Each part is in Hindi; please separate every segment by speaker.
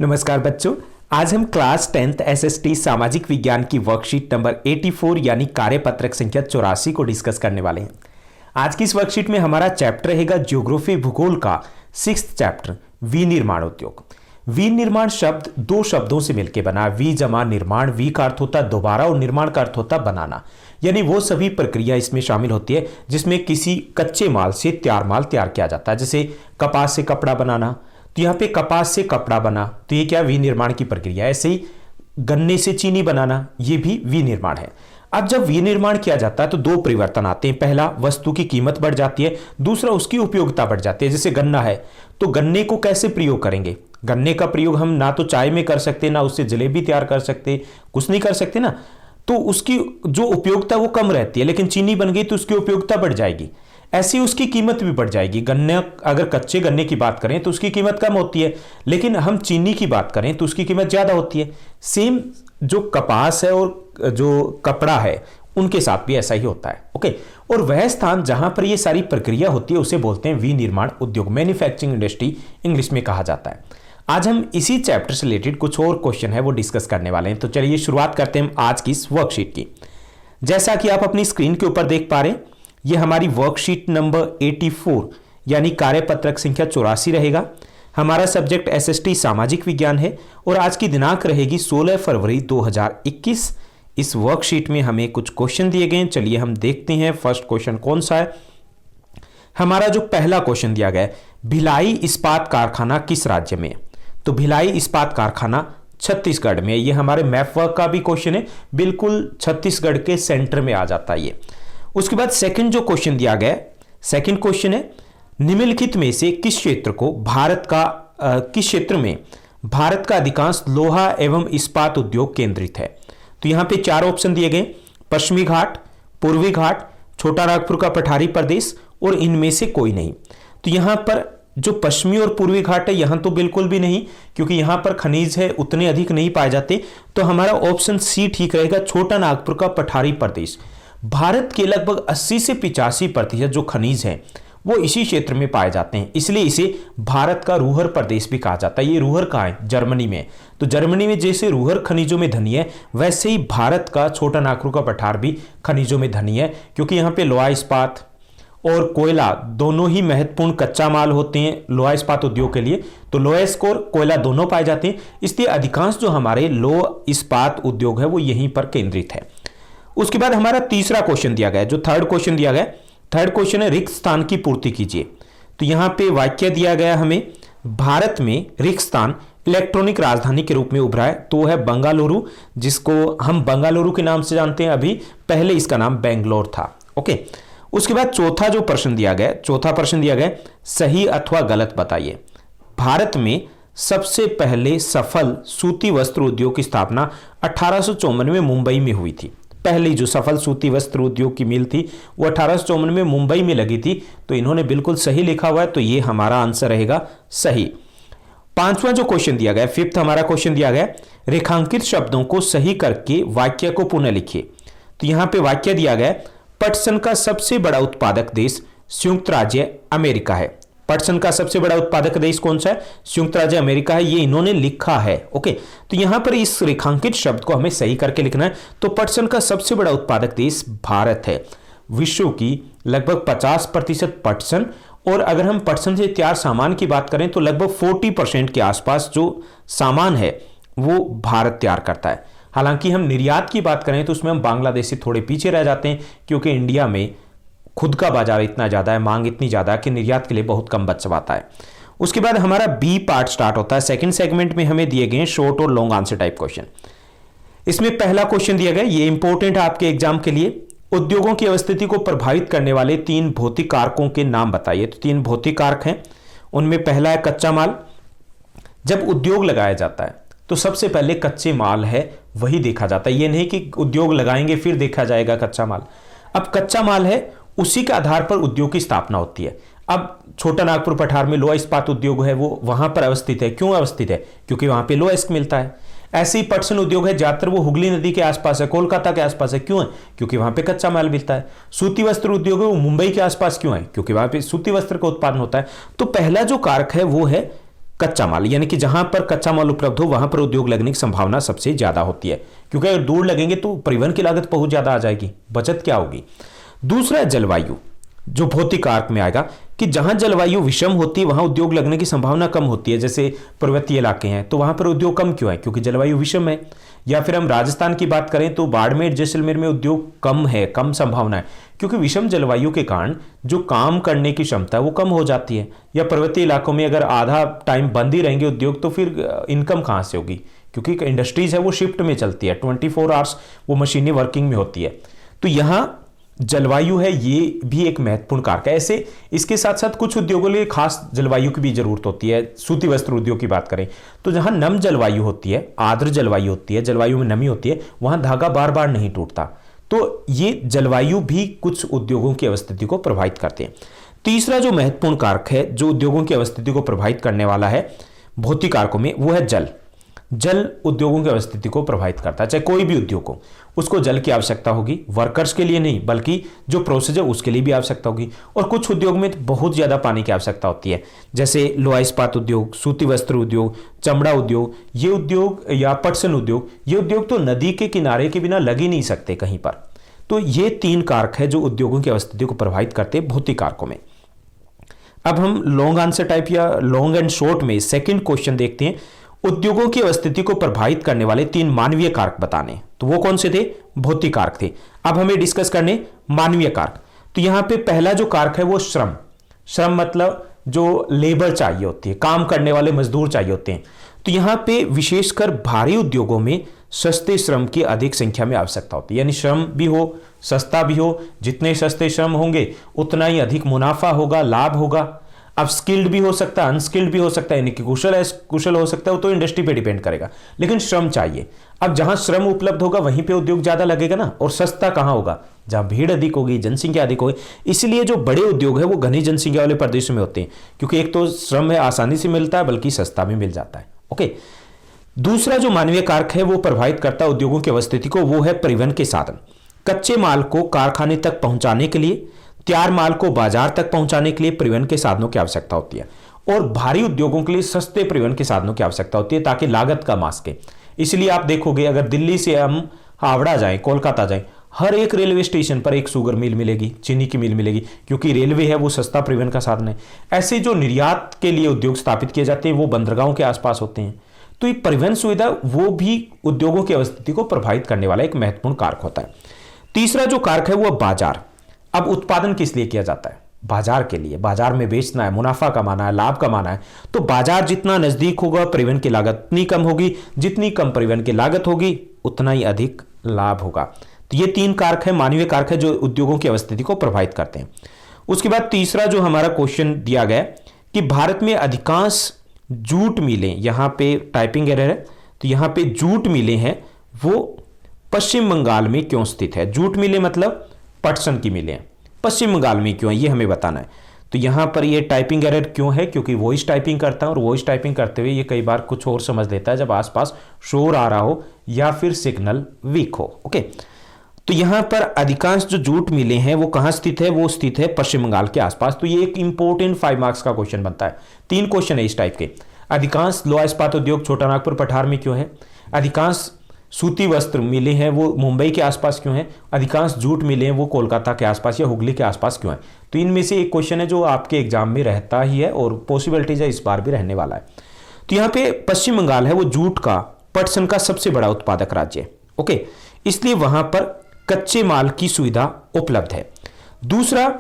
Speaker 1: नमस्कार बच्चों, आज हम क्लास 10th एसएसटी सामाजिक विज्ञान की वर्कशीट नंबर 84 यानी कार्यपत्रक संख्या 84 को डिस्कस करने वाले हैं। आज की इस वर्कशीट में हमारा चैप्टर रहेगा ज्योग्राफी भूगोल का 6th चैप्टर विनिर्माण उद्योग। विनिर्माण शब्द दो शब्दों से मिलकर बना, वी जमा निर्माण। वी का अर्थ होता है दोबारा और निर्माण का अर्थ होता है बनाना, यानी वो सभी प्रक्रिया इसमें शामिल होती है जिसमें किसी कच्चे माल से माल तैयार किया जाता है। जैसे कपास से कपड़ा बनाना, तो यहाँ पे कपास से कपड़ा बना, तो ये क्या विनिर्माण की प्रक्रिया है। ऐसे ही गन्ने से चीनी बनाना, ये भी विनिर्माण है। अब जब विनिर्माण किया जाता है तो दो परिवर्तन आते हैं। पहला, वस्तु की कीमत बढ़ जाती है, दूसरा उसकी उपयोगिता बढ़ जाती है। जैसे गन्ना है तो गन्ने को कैसे प्रयोग करेंगे? गन्ने का प्रयोग हम ना तो चाय में कर सकते, ना उससे जलेबी तैयार कर सकते, कुछ नहीं कर सकते ना, तो उसकी जो उपयोगिता वो कम रहती है। लेकिन चीनी बन गई तो उसकी उपयोगिता बढ़ जाएगी, ऐसी उसकी कीमत भी बढ़ जाएगी। गन्ने, अगर कच्चे गन्ने की बात करें तो उसकी कीमत कम होती है, लेकिन हम चीनी की बात करें तो उसकी कीमत ज्यादा होती है। सेम जो कपास है और जो कपड़ा है उनके साथ भी ऐसा ही होता है। ओके, और वह स्थान जहां पर ये सारी प्रक्रिया होती है उसे बोलते हैं विनिर्माण उद्योग, मैन्युफैक्चरिंग इंडस्ट्री इंग्लिश में कहा जाता है। आज हम इसी चैप्टर से रिलेटेड कुछ और क्वेश्चन है वो डिस्कस करने वाले हैं। तो चलिए शुरुआत करते हैं आज की इस वर्कशीट की। जैसा कि आप अपनी स्क्रीन के ऊपर देख पा रहे हैं, यह हमारी वर्कशीट नंबर 84 यानी कार्यपत्रक संख्या 84 रहेगा। हमारा सब्जेक्ट एसएसटी सामाजिक विज्ञान है और आज की दिनांक रहेगी 16 फरवरी 2021। इस वर्कशीट में हमें कुछ क्वेश्चन दिए गए हैं, चलिए हम देखते हैं फर्स्ट क्वेश्चन कौन सा है। हमारा जो पहला क्वेश्चन दिया गया है, भिलाई इस्पात कारखाना किस राज्य में है? तो भिलाई इस्पात कारखाना छत्तीसगढ़ में। ये हमारे मैप वर्क का भी क्वेश्चन है, बिल्कुल छत्तीसगढ़ के सेंटर में आ जाता है ये। उसके बाद सेकंड जो क्वेश्चन दिया गया, सेकंड क्वेश्चन है, निम्नलिखित में से किस क्षेत्र को किस क्षेत्र में भारत का अधिकांश लोहा एवं इस्पात उद्योग केंद्रित है? तो यहां पे चार ऑप्शन दिए गए, पश्चिमी घाट, पूर्वी घाट, छोटा नागपुर का पठारी प्रदेश और इनमें से कोई नहीं। तो यहां पर जो पश्चिमी और पूर्वी घाट है यहां तो बिल्कुल भी नहीं, क्योंकि यहां पर खनिज है उतने अधिक नहीं पाए जाते। तो हमारा ऑप्शन सी ठीक रहेगा, छोटा नागपुर का पठारी प्रदेश। भारत के लगभग 80 से 85% जो खनिज हैं वो इसी क्षेत्र में पाए जाते हैं, इसलिए इसे भारत का रूहर प्रदेश भी कहा जाता है। ये रूहर कहाँ है? जर्मनी में। तो जर्मनी में जैसे रूहर खनिजों में धनी है, वैसे ही भारत का छोटा नागपुर का पठार भी खनिजों में धनी है, क्योंकि यहाँ पे लोहा इस्पात और कोयला दोनों ही महत्वपूर्ण कच्चा माल होते हैं लोहा इस्पात उद्योग के लिए। तो लोहा और कोयला दोनों पाए जाते हैं, इसलिए अधिकांश जो हमारे लोहा इस्पात उद्योग है वो यहीं पर केंद्रित है। उसके बाद हमारा तीसरा क्वेश्चन दिया गया, जो थर्ड क्वेश्चन दिया गया, थर्ड क्वेश्चन है रिक्त स्थान की पूर्ति कीजिए। तो यहां पे वाक्य दिया गया हमें, भारत में रिक्त स्थान इलेक्ट्रॉनिक राजधानी के रूप में उभरा है, तो है बंगलुरु, जिसको हम बंगलुरु के नाम से जानते हैं। अभी पहले इसका नाम बेंगलोर था। ओके, उसके बाद चौथा प्रश्न दिया गया, सही अथवा गलत बताइए। भारत में सबसे पहले सफल सूती वस्त्र उद्योग की स्थापना 1854 में मुंबई में हुई थी। पहली जो सफल सूती वस्त्र उद्योग की मिल थी वो 1854 में मुंबई में लगी थी। तो इन्होंने बिल्कुल सही लिखा हुआ है, तो ये हमारा आंसर रहेगा सही। पांचवा जो क्वेश्चन दिया गया, फिफ्थ हमारा क्वेश्चन दिया गया, रेखांकित शब्दों को सही करके वाक्य को पुनः लिखिए। तो यहां पे वाक्य दिया गया, पटसन का सबसे बड़ा उत्पादक देश संयुक्त राज्य अमेरिका है। पटसन का सबसे बड़ा उत्पादक देश कौन सा है? संयुक्त राज्य अमेरिका है, ये इन्होंने लिखा है। ओके, तो यहां पर इस रेखांकित शब्द को हमें सही करके लिखना है। तो पटसन का सबसे बड़ा उत्पादक देश भारत है। विश्व की लगभग 50% पटसन, और अगर हम पटसन से तैयार सामान की बात करें तो लगभग 40% के आसपास जो सामान है वो भारत तैयार करता है। हालांकि हम निर्यात की बात करें तो उसमें हम बांग्लादेश से थोड़े पीछे रह जाते हैं, क्योंकि इंडिया में खुद का बाजार इतना ज्यादा है, मांग इतनी ज्यादा है कि निर्यात के लिए बहुत कम बच पाता है। उसके बाद हमारा बी पार्ट स्टार्ट होता है। सेकंड सेगमेंट में हमें दिए गए शॉर्ट और लॉन्ग आंसर टाइप क्वेश्चन। इसमें पहला क्वेश्चन दिया गया, ये इंपॉर्टेंट है आपके एग्जाम के लिए, उद्योगों की अवस्थिति को प्रभावित करने वाले 3 भौतिक कारकों के नाम बताइए। तो 3 भौतिक कारक हैं, उनमें पहला है कच्चा माल। जब उद्योग लगाया जाता है तो सबसे पहले कच्चे माल है वही देखा जाता है, ये नहीं कि उद्योग लगाएंगे फिर देखा जाएगा कच्चा माल। अब कच्चा माल है, उसी के आधार पर उद्योग की स्थापना होती है। अब छोटा नागपुर पठार में लोहा इस्पात उद्योग है, वो वहां पर अवस्थित है। क्यों अवस्थित है? क्योंकि वहां पे लोहा इस्क मिलता है। ऐसे ही पटसन उद्योग है, ज्यादातर वो हुगली नदी के आसपास है, कोलकाता के आसपास है। क्यों है? क्योंकि वहां पे कच्चा माल मिलता है। सूती वस्त्र उद्योग है, वो मुंबई के आसपास क्यों है? क्योंकि वहां पे सूती वस्त्र का उत्पादन होता है। तो पहला जो कारक है वो है कच्चा माल, यानी कि जहां पर कच्चा माल उपलब्ध हो वहां पर उद्योग लगने की संभावना सबसे ज्यादा होती है, क्योंकि अगर दूर लगेंगे तो परिवहन की लागत बहुत ज्यादा आ जाएगी, बचत क्या होगी। दूसरा है जलवायु, जो भौतिक कारक में आएगा कि जहां जलवायु विषम होती है वहां उद्योग लगने की संभावना कम होती है। जैसे पर्वतीय इलाके हैं तो वहां पर उद्योग कम क्यों है, क्योंकि जलवायु विषम है। या फिर हम राजस्थान की बात करें तो बाड़मेर जैसलमेर में उद्योग कम है, कम संभावना है, क्योंकि विषम जलवायु के कारण जो काम करने की क्षमता है वो कम हो जाती है। या पर्वतीय इलाकों में अगर आधा टाइम बंद ही रहेंगे उद्योग तो फिर इनकम कहां से होगी, क्योंकि इंडस्ट्रीज है वो शिफ्ट में चलती है, 24 आवर्स वो मशीनें वर्किंग में होती है। तो यहां जलवायु है ये भी एक महत्वपूर्ण कारक है। ऐसे इसके साथ साथ कुछ उद्योगों के लिए खास जलवायु की भी जरूरत होती है। सूती वस्त्र उद्योग की बात करें तो जहां नम जलवायु होती है, आर्द्र जलवायु होती है, जलवायु में नमी होती है, वहां धागा बार बार नहीं टूटता। तो ये जलवायु भी कुछ उद्योगों की अवस्थिति को प्रभावित करते हैं। तीसरा जो महत्वपूर्ण कारक है जो उद्योगों की अवस्थिति को प्रभावित करने वाला है भौतिक कारकों में, वो है जल। जल उद्योगों की अवस्थिति को प्रभावित करता है। चाहे कोई भी उद्योग हो उसको जल की आवश्यकता होगी, वर्कर्स के लिए नहीं बल्कि जो प्रोसेस है उसके लिए भी आवश्यकता होगी। और कुछ उद्योग में बहुत ज्यादा पानी की आवश्यकता होती है, जैसे लोहा इस्पात उद्योग, सूती वस्त्र उद्योग, चमड़ा उद्योग, ये उद्योग या पटसन उद्योग, ये उद्योग तो नदी के किनारे के बिना लग ही नहीं सकते कहीं पर। तो ये 3 कारक है जो उद्योगों की अवस्थिति को प्रभावित करते हैं भौतिक कारकों में। अब हम लॉन्ग आंसर टाइप या लॉन्ग एंड शॉर्ट में सेकंड क्वेश्चन देखते हैं। उद्योगों की अवस्थिति को प्रभावित करने वाले 3 मानवीय कारक बताने, तो वो कौन से थे? भौतिक कारक थे। अब हमें डिस्कस करने मानवीय कारक। तो यहां पे पहला जो कारक है वो श्रम। श्रम मतलब जो लेबर चाहिए होती है, काम करने वाले मजदूर चाहिए होते हैं। तो यहां पे विशेषकर भारी उद्योगों में सस्ते श्रम की अधिक संख्या में आवश्यकता होती है, यानी श्रम भी हो, सस्ता भी हो। जितने सस्ते श्रम होंगे उतना ही अधिक मुनाफा होगा, लाभ होगा। अब स्किल्ड भी हो सकता है, अनस्किल्ड भी हो सकता है, यानी कि कुशल हो सकता है, वो तो इंडस्ट्री पे डिपेंड करेगा, लेकिन श्रम चाहिए। अब जहां श्रम उपलब्ध होगा वहीं पे उद्योग ज्यादा लगेगा ना। और सस्ता कहां होगा? जहां भीड़ अधिक होगी, जनसंख्या अधिक होगी। इसलिए जो बड़े उद्योग है वो घनी जनसंख्या वाले प्रदेशों में होते हैं, क्योंकि एक तो श्रम है आसानी से मिलता है बल्कि सस्ता भी मिल जाता है। ओके, दूसरा जो मानवीय कारक है वो प्रभावित करता है उद्योगों की अवस्थिति को, वो है परिवहन के साधन। कच्चे माल को कारखाने तक पहुंचाने के लिए, तैयार माल को बाजार तक पहुंचाने के लिए परिवहन के साधनों की आवश्यकता होती है। और भारी उद्योगों के लिए सस्ते परिवहन के साधनों की आवश्यकता होती है ताकि लागत कम आ सके। इसलिए आप देखोगे अगर दिल्ली से हम हावड़ा जाएं, कोलकाता जाएं, हर एक रेलवे स्टेशन पर एक शुगर मिल मिलेगी, चीनी की मिल मिलेगी, क्योंकि रेलवे है वो सस्ता परिवहन का साधन है। ऐसे जो निर्यात के लिए उद्योग स्थापित किए जाते हैं वो बंदरगाहों के आसपास होते हैं। तो ये परिवहन सुविधा वो भी उद्योगों की अवस्थिति को प्रभावित करने वाला एक महत्वपूर्ण कारक होता है। तीसरा जो कारक है वो बाजार। अब उत्पादन किस लिए किया जाता है? बाजार के लिए। बाजार में बेचना है, मुनाफा कमाना है, लाभ कमाना है। तो बाजार जितना नजदीक होगा परिवहन की लागत उतनी कम होगी, जितनी कम परिवहन की लागत होगी उतना ही अधिक लाभ होगा। तो ये 3 कारक है, मानवीय कारक है, जो उद्योगों की अवस्थिति को प्रभावित करते हैं। उसके बाद तीसरा जो हमारा क्वेश्चन दिया गया कि भारत में अधिकांश जूट मिलें, यहां पे टाइपिंग एरर है, तो यहां पे जूट मिलें हैं वो पश्चिम बंगाल में क्यों स्थित है? जूट मिलें मतलब पटसन की मिलें पश्चिम बंगाल में क्यों है ये हमें बताना है। तो यहां पर ये टाइपिंग एरर क्यों है? क्योंकि वॉइस टाइपिंग करता है और वॉइस टाइपिंग करते हुए ये कई बार कुछ और समझ लेता है जब आसपास शोर आ रहा हो या फिर सिग्नल वीक हो। ओके, तो यहां पर अधिकांश जो जूट मिले हैं वो कहां स्थित है? वो स्थित है पश्चिम बंगाल के आसपास। तो ये एक इंपॉर्टेंट 5 मार्क्स का क्वेश्चन बनता है। 3 क्वेश्चन है इस टाइप के। अधिकांश लोहा इस्पात उद्योग छोटा नागपुर पठार में क्यों है? अधिकांश सूती वस्त्र मिले हैं वो मुंबई के आसपास क्यों है? अधिकांश जूट मिले हैं वो कोलकाता के आसपास या हुगली के आसपास क्यों है? तो इनमें से एक क्वेश्चन है जो आपके एग्जाम में रहता ही है और पॉसिबिलिटीज है इस बार भी रहने वाला है। तो यहाँ पे पश्चिम बंगाल है वो जूट का, पटसन का सबसे बड़ा उत्पादक राज्य है। ओके, इसलिए वहां पर कच्चे माल की सुविधा उपलब्ध है। दूसरा,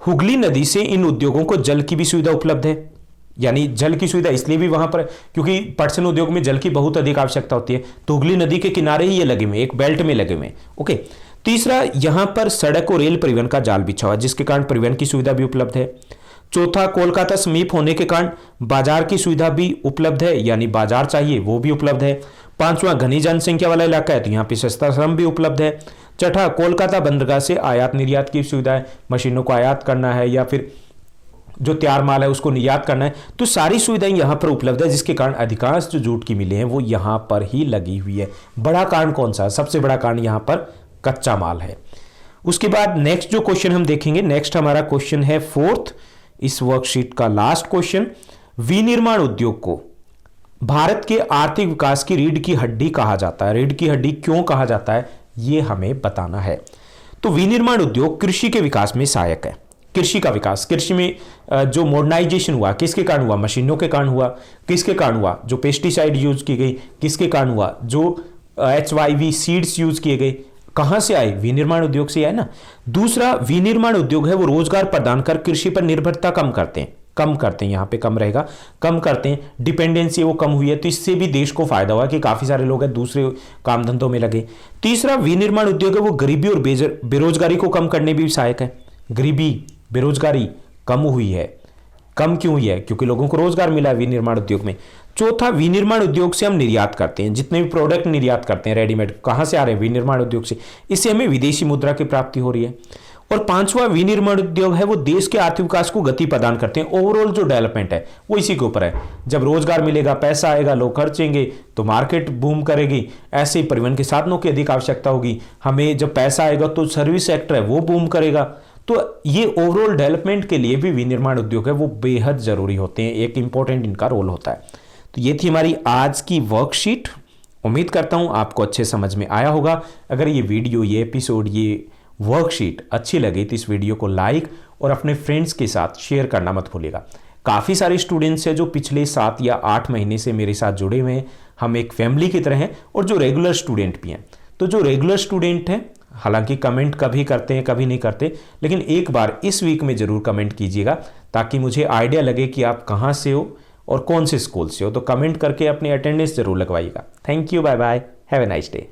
Speaker 1: हुगली नदी से इन उद्योगों को जल की भी सुविधा उपलब्ध है, यानी जल की सुविधा इसलिए भी वहां पर क्योंकि पटसन उद्योग में जल की बहुत अधिक आवश्यकता होती है। तो हुगली नदी के किनारे ही ये लगे हुए, एक बेल्ट में लगे हुए। ओके, तीसरा, यहां पर सड़क और रेल परिवहन का जाल बिछा हुआ है जिसके कारण परिवहन की सुविधा भी उपलब्ध है। चौथा, कोलकाता समीप होने के कारण बाजार की सुविधा भी उपलब्ध है, यानी बाजार चाहिए वो भी उपलब्ध है। पांचवा, घनी जनसंख्या वाला इलाका है तो यहाँ पे सस्ता श्रम भी उपलब्ध है। छठा, कोलकाता बंदरगाह से आयात निर्यात की सुविधा है, मशीनों को आयात करना है या फिर जो तैयार माल है उसको निर्यात करना है। तो सारी सुविधाएं यहां पर उपलब्ध है जिसके कारण अधिकांश जो जूट की मिलें हैं वो यहां पर ही लगी हुई है। बड़ा कारण कौन सा है? सबसे बड़ा कारण यहां पर कच्चा माल है। उसके बाद नेक्स्ट जो क्वेश्चन हम देखेंगे, नेक्स्ट हमारा क्वेश्चन है 4th इस वर्कशीट का लास्ट क्वेश्चन। विनिर्माण उद्योग को भारत के आर्थिक विकास की रीढ़ की हड्डी कहा जाता है। रीढ़ की हड्डी क्यों कहा जाता है, यह हमें बताना है। तो विनिर्माण उद्योग कृषि के विकास में सहायक है। कृषि का विकास, कृषि में जो मॉडर्नाइजेशन हुआ, किसके कारण हुआ? मशीनों के कारण हुआ। किसके कारण हुआ? जो पेस्टिसाइड यूज की गई, किसके कारण हुआ? जो HYV सीड्स यूज किए गए, कहां से आए? विनिर्माण उद्योग से आए ना। दूसरा, विनिर्माण उद्योग है वो रोजगार प्रदान कर कृषि पर निर्भरता कम करते हैं। यहां पे कम रहेगा, कम करते हैं, डिपेंडेंसी वो कम हुई है, तो इससे भी देश को फायदा हुआ कि काफी सारे लोग हैं दूसरे काम धंधों में लगे। तीसरा, विनिर्माण उद्योग है वो गरीबी और बेरोजगारी को कम करने में भी सहायक है। गरीबी, बेरोजगारी कम हुई है। कम क्यों हुई है? क्योंकि लोगों को रोजगार मिला है विनिर्माण उद्योग में। चौथा, विनिर्माण उद्योग से हम निर्यात करते हैं। जितने भी प्रोडक्ट निर्यात करते हैं रेडीमेड, कहां से आ रहे हैं? विनिर्माण उद्योग से। इससे हमें विदेशी मुद्रा की प्राप्ति हो रही है। और पांचवा, विनिर्माण उद्योग है वो देश के आर्थिक विकास को गति प्रदान करते हैं। ओवरऑल जो डेवलपमेंट है वो इसी के ऊपर है। जब रोजगार मिलेगा, पैसा आएगा, लोग खर्चेंगे तो मार्केट बूम करेगी। ऐसे ही परिवहन के साधनों की अधिक आवश्यकता होगी, हमें जब पैसा आएगा तो सर्विस सेक्टर है वो बूम करेगा। तो ये ओवरऑल डेवलपमेंट के लिए भी विनिर्माण उद्योग है वो बेहद जरूरी होते हैं, एक इंपॉर्टेंट इनका रोल होता है। तो ये थी हमारी आज की वर्कशीट। उम्मीद करता हूं आपको अच्छे समझ में आया होगा। अगर ये वीडियो, ये एपिसोड, ये वर्कशीट अच्छी लगी तो इस वीडियो को लाइक और अपने फ्रेंड्स के साथ शेयर करना मत भूलिएगा। काफ़ी सारे स्टूडेंट्स हैं जो पिछले 7 या 8 महीने से मेरे साथ जुड़े हुए हैं। हम एक फैमिली की तरह हैं, और जो रेगुलर स्टूडेंट भी हैं। तो जो रेगुलर स्टूडेंट हैं, हालांकि कमेंट कभी करते हैं कभी नहीं करते, लेकिन एक बार इस वीक में ज़रूर कमेंट कीजिएगा ताकि मुझे आइडिया लगे कि आप कहाँ से हो और कौन से स्कूल से हो। तो कमेंट करके अपनी अटेंडेंस ज़रूर लगवाइएगा। Thank you, bye bye, have a nice day.